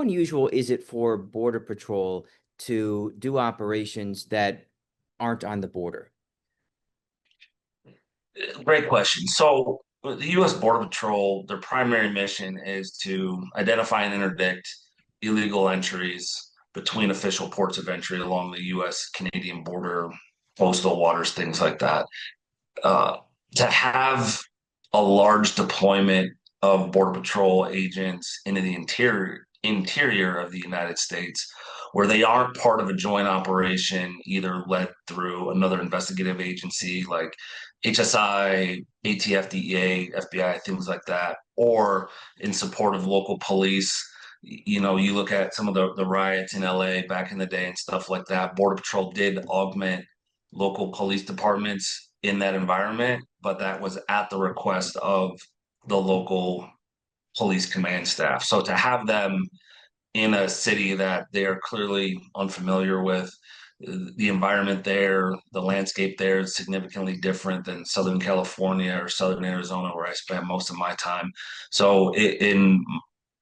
unusual is it for Border Patrol to do operations that aren't on the border? Great question. So the U.S. Border Patrol, their primary mission is to identify and interdict illegal entries between official ports of entry along the U.S. Canadian border, coastal waters, things like that. Uh, to have a large deployment of Border Patrol agents into the interior of the United States, where they aren't part of a joint operation, either led through another investigative agency like HSI, ATF, DEA, FBI, things like that, or in support of local police. You know, you look at some of the riots in LA back in the day and stuff like that. Border Patrol did augment local police departments in that environment, but that was at the request of the local police command staff. So to have them in a city that they are clearly unfamiliar with, the environment there, the landscape there is significantly different than Southern California or Southern Arizona, where I spent most of my time. So in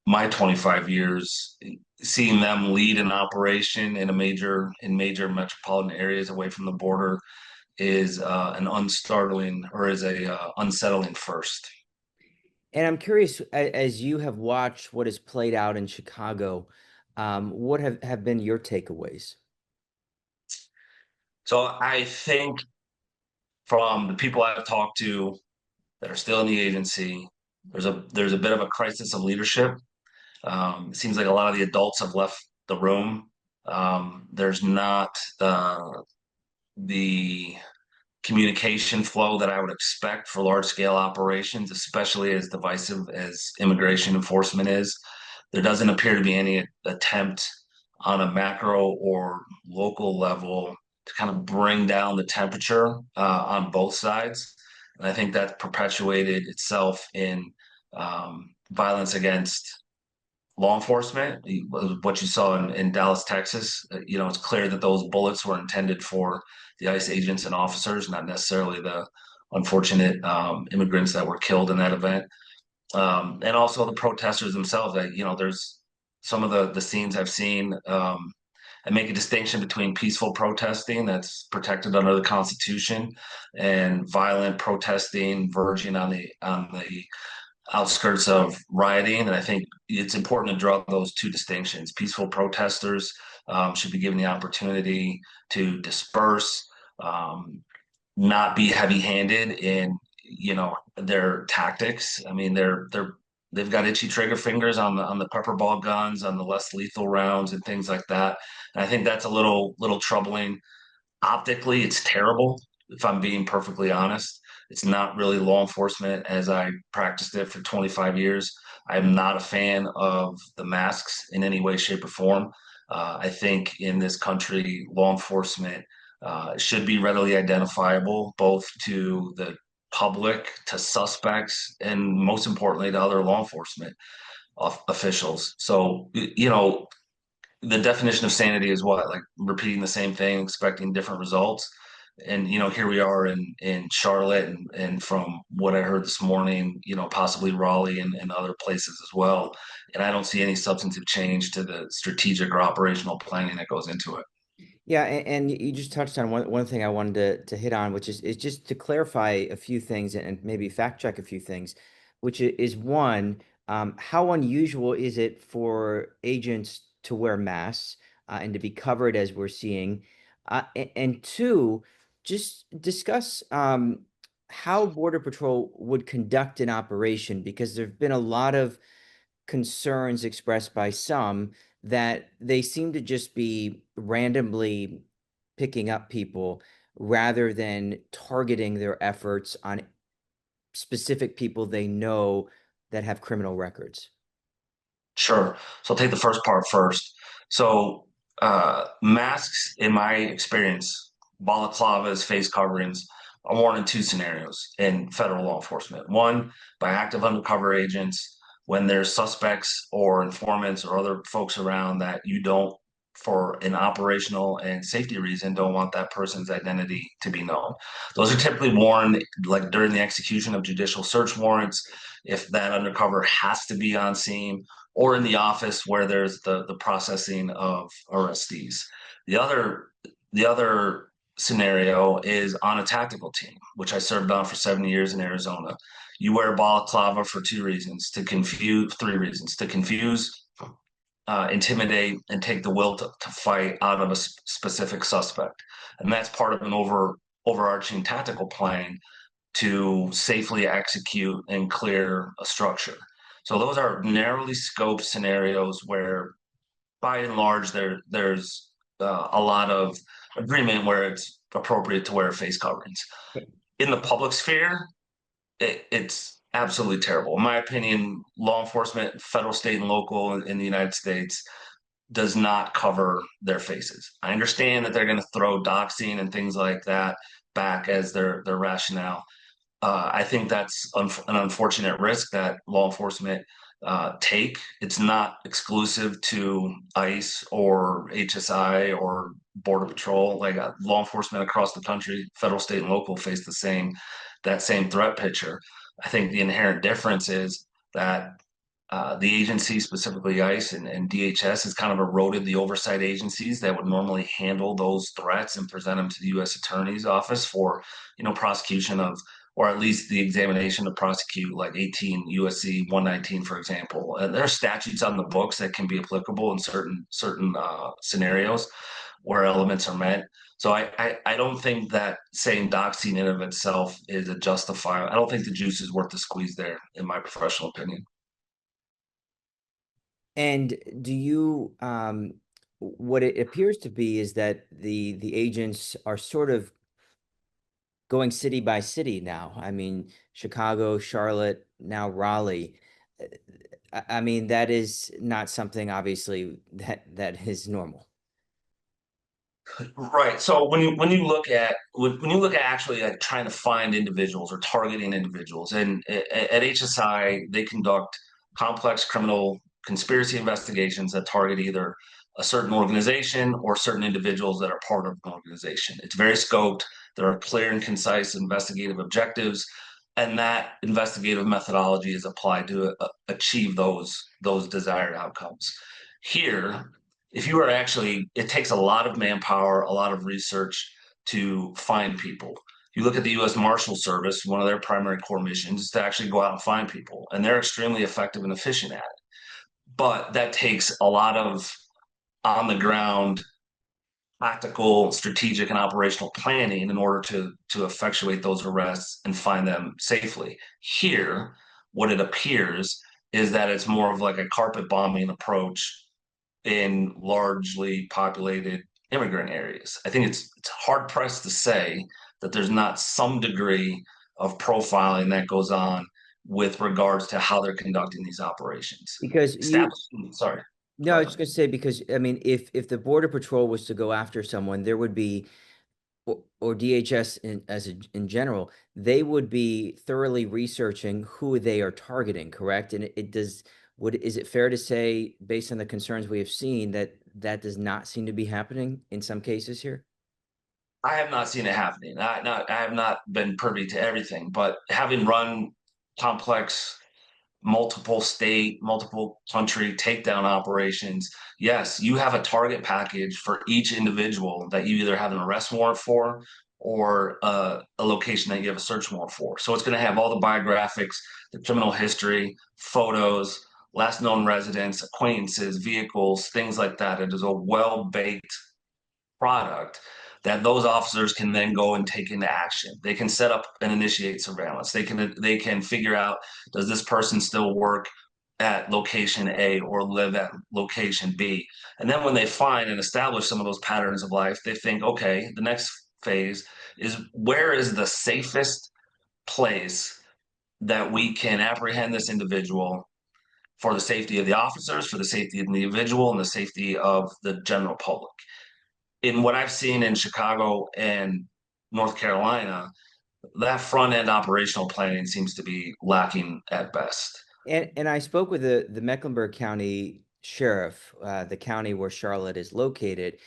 my 25 years, seeing them lead an operation in major metropolitan areas away from the border is an unstartling or is a unsettling first. And I'm curious, as you have watched what has played out in Chicago, what have been your takeaways? So I think from the people I've talked to that are still in the agency, there's a bit of a crisis of leadership. It seems like a lot of the adults have left the room. There's not the communication flow that I would expect for large scale operations, especially as divisive as immigration enforcement is. There doesn't appear to be any attempt on a macro or local level to kind of bring down the temperature on both sides. And I think that perpetuated itself in violence against law enforcement. What you saw in Dallas, Texas, you know, it's clear that those bullets were intended for the ICE agents and officers, not necessarily the unfortunate immigrants that were killed in that event. And also the protesters themselves. That you know, there's some of the scenes I've seen. I make a distinction between peaceful protesting that's protected under the Constitution and violent protesting verging on the outskirts of rioting. And I think it's important to draw those two distinctions. Peaceful protesters should be given the opportunity to disperse, not be heavy-handed in their tactics. I mean, they've got itchy trigger fingers on the pepper ball guns, on the less lethal rounds, and things like that. And I think that's a little troubling. Optically, it's terrible, if I'm being perfectly honest. It's not really law enforcement as I practiced it for 25 years. I'm not a fan of the masks in any way, shape, or form. I think in this country, law enforcement should be readily identifiable, both to the public, to suspects, and most importantly, to other law enforcement officials. So, you know, the definition of sanity is what? Like repeating the same thing, expecting different results. And you know, here we are in Charlotte, and from what I heard this morning, you know, possibly Raleigh and other places as well. And I don't see any substantive change to the strategic or operational planning that goes into it. Yeah, and you just touched on one thing I wanted to hit on, which is just to clarify a few things and maybe fact check a few things, which is one, how unusual is it for agents to wear masks and to be covered as we're seeing? And two, just discuss how Border Patrol would conduct an operation because there have been a lot of concerns expressed by some that they seem to just be randomly picking up people rather than targeting their efforts on specific people they know that have criminal records. Sure. So I'll take the first part first. So masks, in my experience, balaclavas, face coverings are worn in two scenarios in federal law enforcement. One, by active undercover agents when there's suspects or informants or other folks around that you don't, for an operational and safety reason, don't want that person's identity to be known. Those are typically worn like during the execution of judicial search warrants, if that undercover has to be on scene, or in the office where there's the processing of arrestees. The other the other scenario is on a tactical team, which I served on for 7 years in Arizona. You wear balaclava for three reasons: to confuse, intimidate, and take the will to fight out of a specific suspect. And that's part of an overarching tactical plan to safely execute and clear a structure. So those are narrowly scoped scenarios where, by and large, there's a lot of agreement where it's appropriate to wear face coverings. In the public sphere, it's absolutely terrible. In my opinion, law enforcement, federal, state, and local in the United States does not cover their faces. I understand that they're going to throw doxing and things like that back as their rationale. I think that's an unfortunate risk that law enforcement take. It's not exclusive to ICE or HSI or Border Patrol. Like law enforcement across the country, federal, state, and local face that same threat picture. I think the inherent difference is that the agency, specifically ICE and DHS, has kind of eroded the oversight agencies that would normally handle those threats and present them to the U.S. Attorney's Office for, prosecution of, or at least the examination to prosecute, like 18 USC 119, for example. And there are statutes on the books that can be applicable in certain scenarios where elements are met. So I don't think that saying doxing in of itself is a justifier. I don't think the juice is worth the squeeze there, in my professional opinion. And do you, what it appears to be is that the agents are sort of going city by city now. I mean, Chicago, Charlotte, now Raleigh. Uh, I mean, that is not something obviously that is normal. Right. So when you look at actually like trying to find individuals or targeting individuals, and at HSI they conduct complex criminal conspiracy investigations that target either a certain organization or certain individuals that are part of an organization. It's very scoped. There are clear and concise investigative objectives, and that investigative methodology is applied to achieve those desired outcomes. Here, if you are actually, it takes a lot of manpower, a lot of research to find people. You look at the U.S. Marshal Service, one of their primary core missions is to actually go out and find people, and they're extremely effective and efficient at it. But that takes a lot of on the ground tactical, strategic, and operational planning in order to effectuate those arrests and find them safely. Here, what it appears is that it's more of like a carpet bombing approach in largely populated immigrant areas. I think it's hard pressed to say that there's not some degree of profiling that goes on with regards to how they're conducting these operations. Because you, Establishing, sorry, no, go I was ahead. just gonna say because I mean, if the Border Patrol was to go after someone, there would be or DHS in general, they would be thoroughly researching who they are targeting, correct? And it does would is it fair to say, based on the concerns we have seen, that that does not seem to be happening in some cases here? I have not seen it happening. I have not been privy to everything, but having run complex multiple state, multiple country takedown operations, yes, you have a target package for each individual that you either have an arrest warrant for or a location that you have a search warrant for. So it's going to have all the biographics, the criminal history, photos, last known residents, acquaintances, vehicles, things like that. It is a well baked product that those officers can then go and take into action. They can set up and initiate surveillance. They can figure out, does this person still work at location A or live at location B? And then when they find and establish some of those patterns of life, they think, okay, the next phase is, where is the safest place that we can apprehend this individual for the safety of the officers, for the safety of the individual, and the safety of the general public. In what I've seen in Chicago and North Carolina, that front end operational planning seems to be lacking at best. And I spoke with the Mecklenburg County Sheriff, the county where Charlotte is located,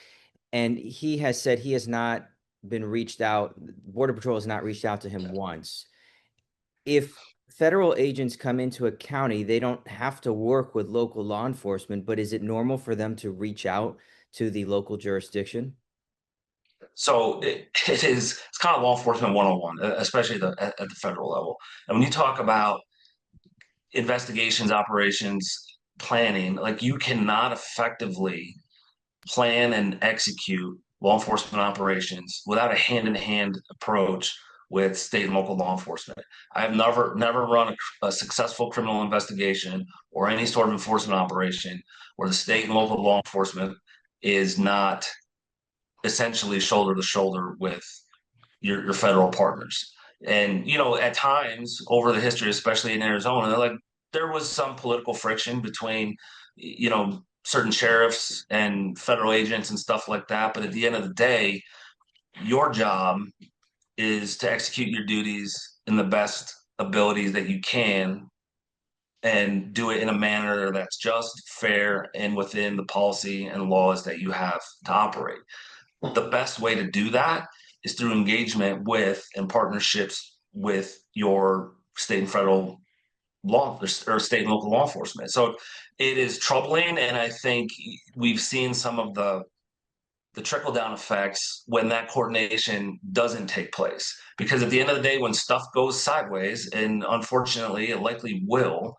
and he has said he has not been reached out. Border Patrol has not reached out to him once. If federal agents come into a county, they don't have to work with local law enforcement, but is it normal for them to reach out to the local jurisdiction? So it's kind of law enforcement 101, especially at the federal level. And when you talk about investigations, operations, planning, like you cannot effectively plan and execute law enforcement operations without a hand-in-hand approach with state and local law enforcement. I have never run a successful criminal investigation or any sort of enforcement operation where the state and local law enforcement is not essentially shoulder to shoulder with your federal partners. And at times over the history, especially in Arizona, like there was some political friction between certain sheriffs and federal agents and stuff like that. But at the end of the day, your job is to execute your duties in the best abilities that you can and do it in a manner that's just, fair, and within the policy and laws that you have to operate. The best way to do that is through engagement with and partnerships with your state and federal law or state and local law enforcement. So it is troubling, and I think we've seen some of the trickle down effects when that coordination doesn't take place. Because at the end of the day, when stuff goes sideways, and unfortunately it likely will,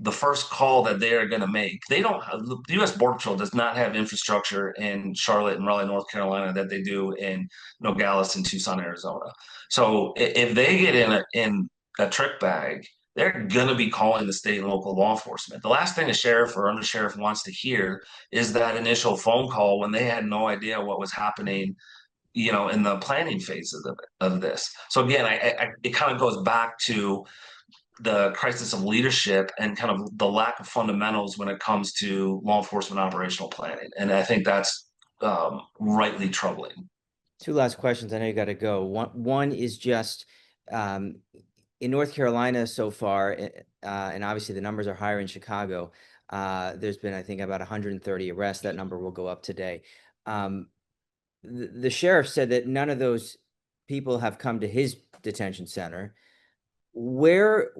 the first call that they are going to make. They don't. The U.S. Border Patrol does not have infrastructure in Charlotte and Raleigh, North Carolina, that they do in Nogales and Tucson, Arizona. So if they get in a trick bag, they're going to be calling the state and local law enforcement. The last thing a sheriff or undersheriff wants to hear is that initial phone call when they had no idea what was happening, in the planning phases of this. So again, it kind of goes back to the crisis of leadership and kind of the lack of fundamentals when it comes to law enforcement operational planning. And I think that's rightly troubling. Two last questions. I know you got to go. One is just um, in North Carolina so far, and obviously the numbers are higher in Chicago. There's been, I think, about 130 arrests. That number will go up today. Um, the sheriff said that none of those people have come to his detention center. Where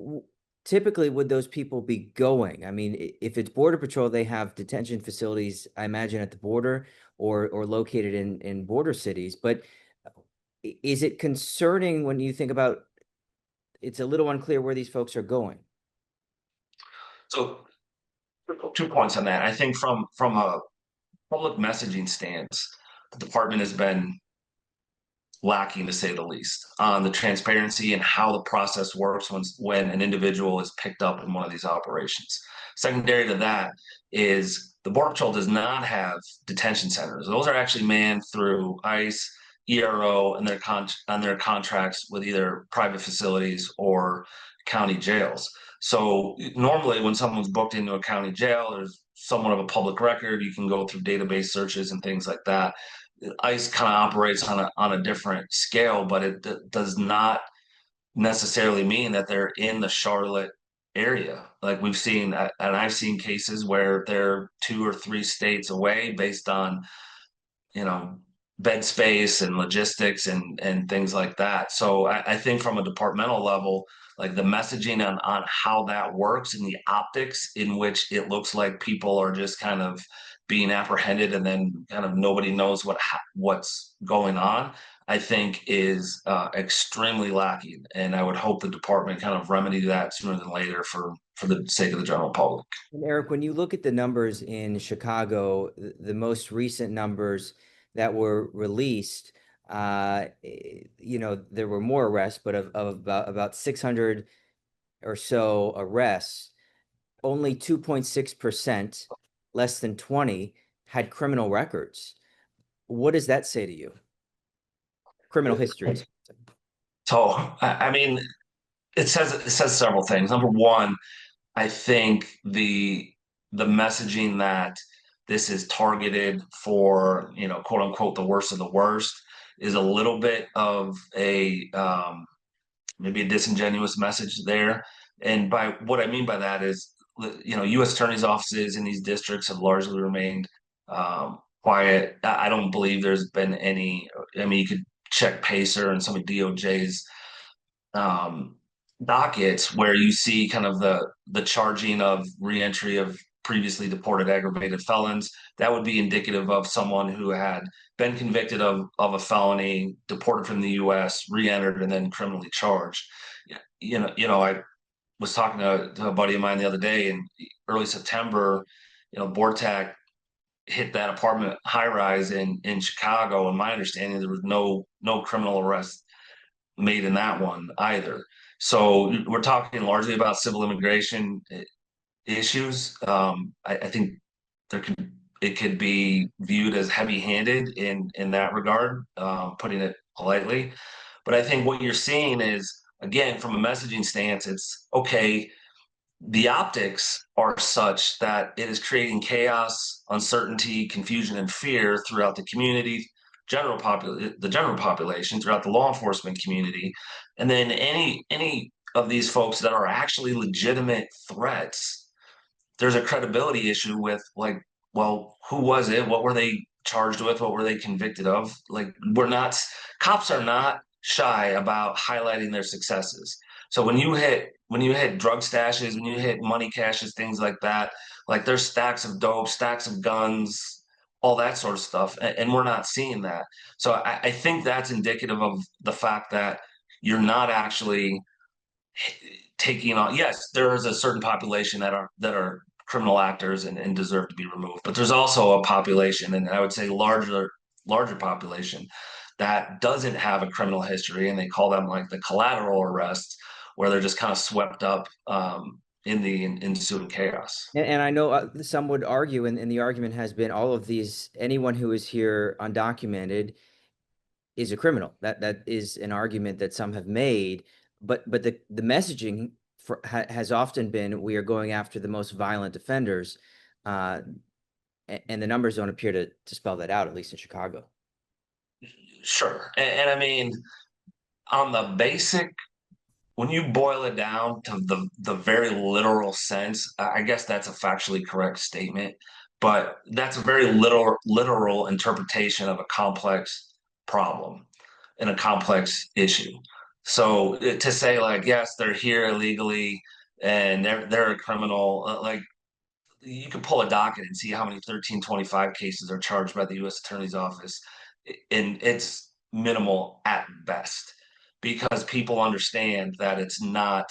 typically would those people be going? I mean, if it's Border Patrol, they have detention facilities, I imagine, at the border or located in border cities. But is it concerning when you think about it's a little unclear where these folks are going? So 2 points on that. I think from a public messaging stance, the department has been lacking, to say the least, on the transparency and how the process works when an individual is picked up in one of these operations. Secondary to that is the Border Patrol does not have detention centers. Those are actually manned through ICE, ERO, and their contracts with either private facilities or county jails. So normally, when someone's booked into a county jail, there's somewhat of a public record. You can go through database searches and things like that. ICE kind of operates on a different scale, but it does not necessarily mean that they're in the Charlotte area. Like we've seen, and I've seen cases where they're 2 or 3 states away based on, you know, bed space and logistics and things like that. So I think from a departmental level, like the messaging on how that works and the optics in which it looks like people are just kind of being apprehended and then kind of nobody knows what's going on, I think is extremely lacking. And I would hope the department kind of remedy that sooner than later for the sake of the general public. And Eric, when you look at the numbers in Chicago, the most recent numbers that were released, there were more arrests, but of about 600 or so arrests, only 2.6%, less than 20, had criminal records. What does that say to you? Criminal histories. So I mean, it says several things. Number one, I think the messaging that this is targeted for, quote unquote, the worst of the worst is a little bit of a maybe a disingenuous message there. And by what I mean by that is, U.S. attorneys' offices in these districts have largely remained quiet. I don't believe there's been any. I mean, you could check Pacer and some of DOJ's dockets where you see kind of the charging of reentry of previously deported aggravated felons, that would be indicative of someone who had been convicted of a felony, deported from the US, re-entered, and then criminally charged. I was talking to a buddy of mine the other day in early September, Bortak hit that apartment high rise in Chicago. And my understanding, there was no criminal arrest made in that one either. So we're talking largely about civil immigration issues. I think there could it could be viewed as heavy-handed in that regard, putting it politely. But I think what you're seeing is, again, from a messaging stance, it's okay. The optics are such that it is creating chaos, uncertainty, confusion, and fear throughout the community, the general population, throughout the law enforcement community, and then any of these folks that are actually legitimate threats, there's a credibility issue with, like, well, who was it? What were they charged with? What were they convicted of? Like, cops are not shy about highlighting their successes. So when you hit drug stashes, when you hit money caches, things like that, like there's stacks of dope, stacks of guns, all that sort of stuff, and we're not seeing that. So I think that's indicative of the fact that you're not actually taking on. Yes, there is a certain population that are criminal actors and deserve to be removed, but there's also a population, and I would say larger population, that doesn't have a criminal history, and they call them like the collateral arrests, where they're just kind of swept up in the ensuing chaos. And I know some would argue, and the argument has been all of these, anyone who is here undocumented is a criminal. That is an argument that some have made, but the messaging has often been we are going after the most violent offenders, uh, and the numbers don't appear to spell that out, at least in Chicago. Sure, and I mean, on the basic, when you boil it down to the very literal sense, I guess that's a factually correct statement, but that's a very literal interpretation of a complex problem and a complex issue. So to say, like, yes, they're here illegally and they're a criminal, like, you can pull a docket and see how many 1325 cases are charged by the U.S. Attorney's Office, and it's minimal at best, because people understand that it's not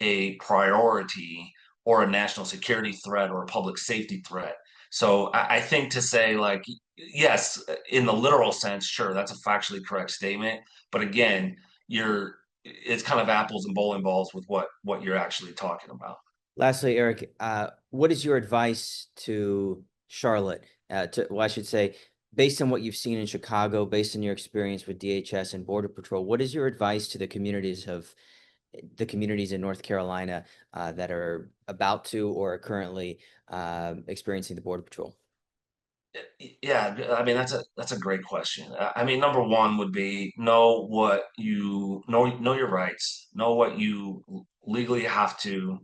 a priority or a national security threat or a public safety threat. So I think to say, like, yes, in the literal sense, sure, that's a factually correct statement. But again, it's kind of apples and bowling balls with what you're actually talking about. Lastly, Eric, what is your advice to Charlotte? Well, I should say, based on what you've seen in Chicago, based on your experience with DHS and Border Patrol, what is your advice to the communities in North Carolina that are about to or are currently experiencing the Border Patrol? Yeah, I mean, that's a great question. I mean, number one would be know your rights, know what you legally have to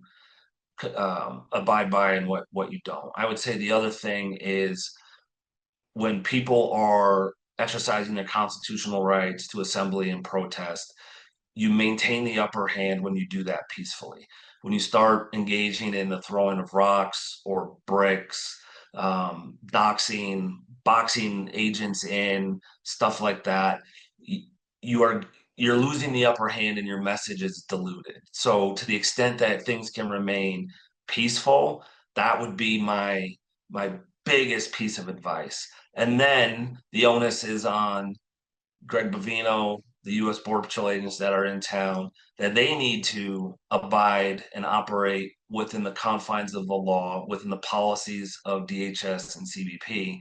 abide by, and what you don't. I would say the other thing is, when people are exercising their constitutional rights to assembly and protest, you maintain the upper hand when you do that peacefully. When you start engaging in the throwing of rocks or bricks, doxing, boxing agents in, stuff like that, you are you're losing the upper hand and your message is diluted. So to the extent that things can remain peaceful, that would be my biggest piece of advice. And then the onus is on Greg Bavino, the U.S. Border Patrol agents that are in town, that they need to abide and operate within the confines of the law, within the policies of DHS and CBP.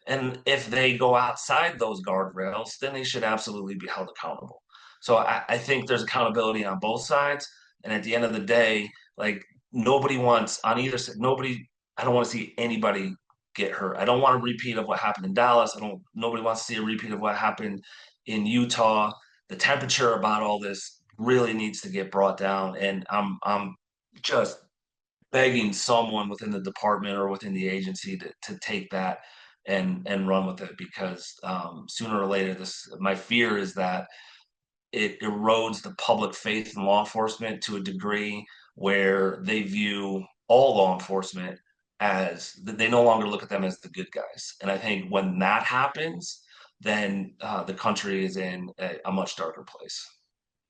And if they go outside those guardrails, then they should absolutely be held accountable. So I think there's accountability on both sides. And at the end of the day, like, nobody wants on either side, I don't want to see anybody get hurt. I don't want a repeat of what happened in Dallas. Nobody wants to see a repeat of what happened in Utah. The temperature about all this really needs to get brought down, and I'm just begging someone within the department or within the agency to take that and run with it, because sooner or later, this my fear is that it erodes the public faith in law enforcement to a degree where they view all law enforcement as they no longer look at them as the good guys. And I think when that happens, then the country is in a much darker place.